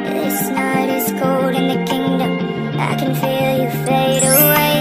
This night is cold in the kingdom. I can feel you fade away.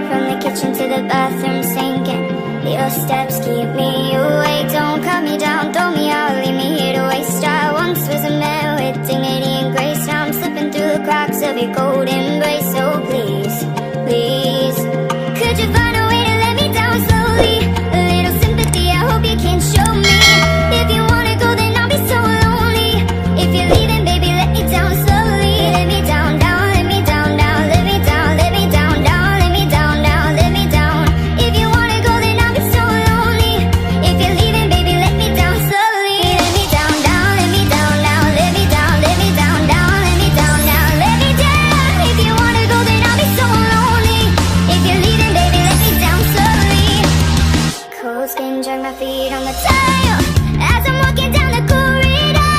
From the kitchen to the bathroom sinking. Your steps keep me awake. Don't cut me down, throw me out, leave me here to waste. I once was a man with dignity and grace. Now I'm slipping through the cracks of your cold embrace. So please, please, could you find a way to let me down slowly? A little sympathy, I hope you can show me. If you wanna go, then I'll be so lonely. If you're leaving, baby, let me down slowly. Let me down, down, let me down, down. Let me down, let me down, down. Let me down, down, let me down. If you wanna go, then I'll be so lonely. If you're leaving, baby, let me down slowly. Let me down, down, let me down, down. Let me down, let me down, down. Let me down, down, let me down. If you wanna go, then I'll be so lonely. If you're leaving, baby, let me down slowly. Cold skin, drag my feet on the tile as I'm walking down the corridor.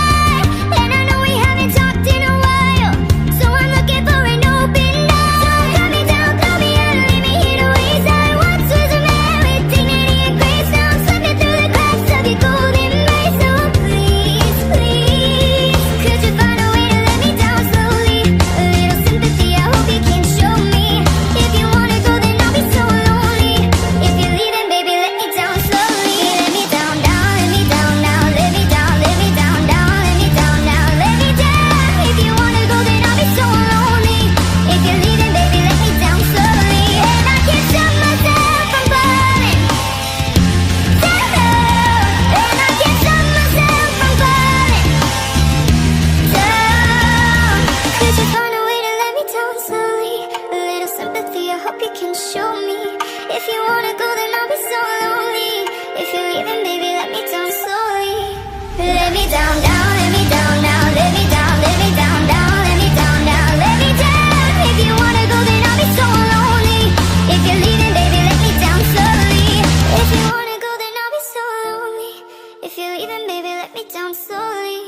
And I know we haven't talked in a while, so I'm looking for an open door. Don't cut me down, throw me out, leave me here to waste. I once was a man with dignity and grace. Now I'm slipping through the cracks of your cold embrace. So please, please, could you find a way to let me down slowly? A little sympathy, I hope you can show me. If you wanna go, then I'll be so lonely. If you're leaving, baby, let me down slowly. Let me down, down, let me down now. Let me down, let me down, down. Let me down now, let me down. If you wanna go, then I'll be so lonely. If you're leaving, baby, let me down slowly. And I can't stop myself from falling down. And I can't stop myself from falling down. Could you find a way to let me down slowly? A little sympathy, I hope you can show me. If you wanna go, then I'll be so lonely. If you're leaving, baby, let me down slowly. Let me down, down, let me down now. Let me down, let me down, down. Let me down, down, let me down. If you wanna go, then I'll be so lonely. If you're leaving, baby, let me down slowly. If you wanna go, then I'll be so lonely. If you're leaving, baby, let me down slowly.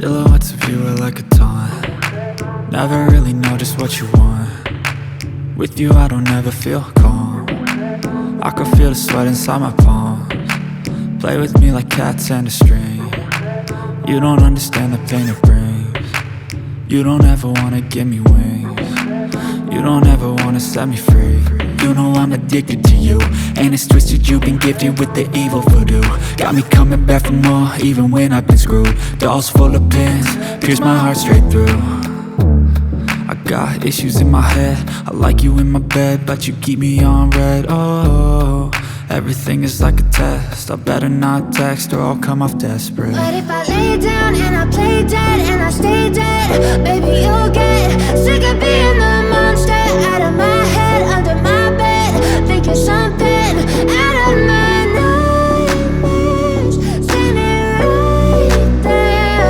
Silhouettes of you are like a taunt. Never really know just what you want. With you I don't ever feel calm. I can feel the sweat inside my palms. Play with me like cats and a string. You don't understand the pain it brings. You don't ever wanna give me wings. You don't ever wanna set me free. You know I'm addicted to you, and it's twisted, you've been gifted with the evil voodoo. Got me coming back for more, even when I've been screwed. Dolls full of pins, pierce my heart straight through. I got issues in my head, I like you in my bed, but you keep me on red. Oh, everything is like a test, I better not text or I'll come off desperate. But if I lay down and I play dead and I stay dead, baby you'll get sick of being the monster out of my head, under my bed, thinking something out of my nightmares, standing right there.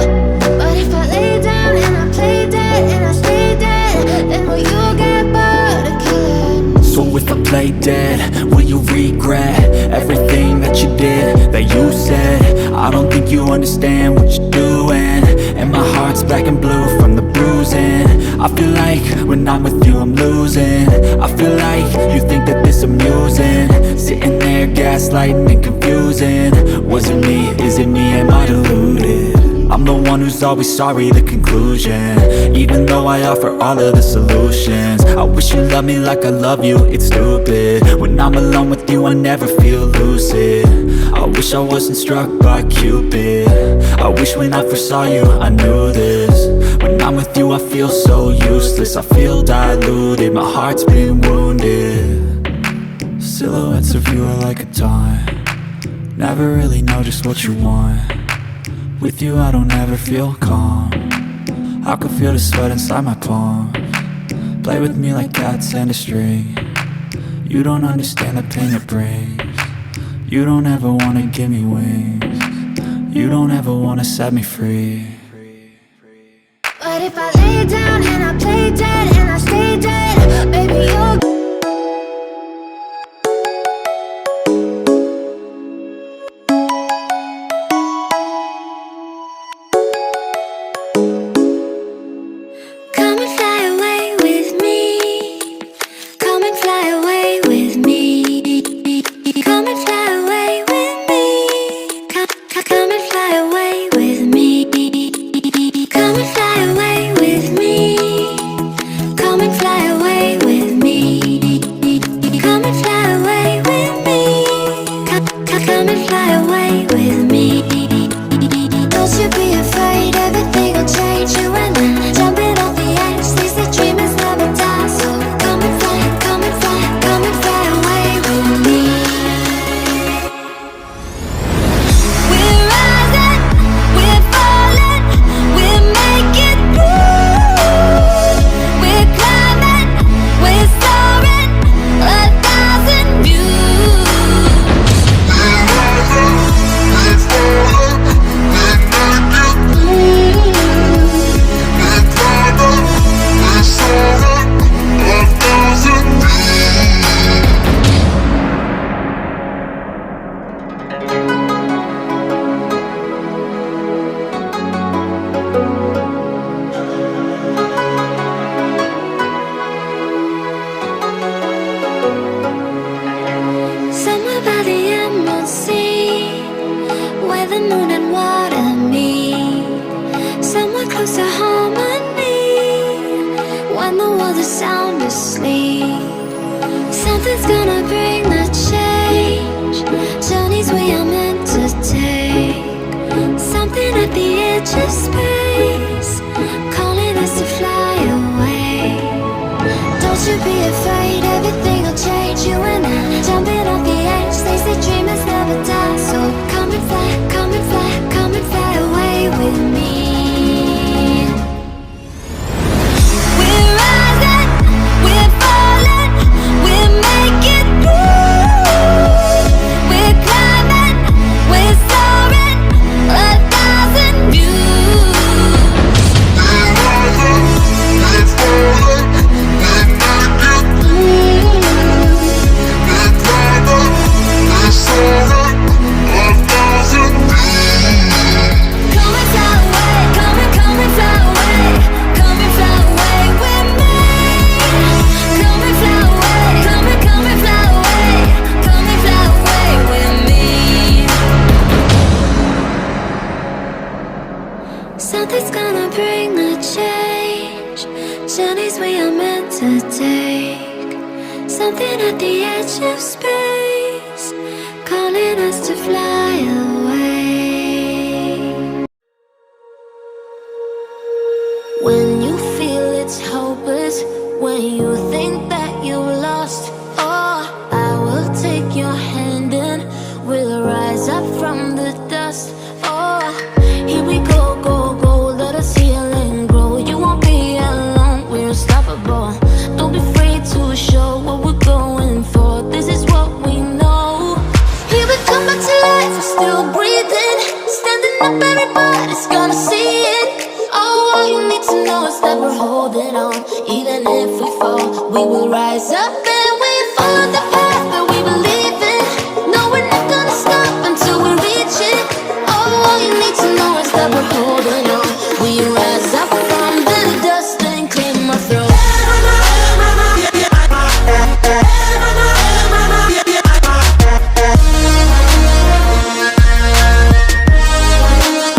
But if I lay down and I play dead and I stay dead, then will you get bored of killing? So if I play dead, will you regret everything that you did, that you said? I don't think you understand what you're doing, and my heart's black and blue from the bruising. I feel like when I'm with you I'm losing. I feel like you think that this amusing, sitting there gaslighting and confusing. Was it me? Is it me? Am I deluded? I'm the one who's always sorry, the conclusion, even though I offer all of the solutions. I wish you loved me like I love you, it's stupid. When I'm alone with you I never feel lucid. I wish I wasn't struck by Cupid. I wish when I first saw you I knew this. When I'm with you I feel so useless, I feel diluted, my heart's been wounded. Silhouettes of you are like a taunt. Never really know just what you want. With you I don't ever feel calm. I can feel the sweat inside my palms. Play with me like cats and a string. You don't understand the pain it brings. You don't ever wanna give me wings. You don't ever wanna set me free. But if I lay down and I play dead and I stay dead, baby you'll something's gonna bring the change. Journeys we are meant to take. Something at the edge of space, calling us to fly away. Don't you be afraid, everything will change. You and I, jumping off the edge. They say dreamers never die. So come and fly, come and fly, come and fly away with me. Something's gonna bring the change. Journeys we are meant to take. Something at the edge of space, calling us to fly away. When you feel it's hopeless, when you think that you've lost, oh, I will take your hand and we'll rise up from the dust. Oh, here we go, go, go, let us heal and grow. You won't be alone, we're unstoppable. Don't be afraid to show what we're going for. This is what we know. Here we come back to life, we're still breathing. Standing up, everybody's gonna see it. Oh, all you need to know is that we're holding on. Even if we fall, we will rise up and we follow the path that we believe in. No, we're not gonna stop until we reach it. Oh, all you need to know is that we're holding on. We rise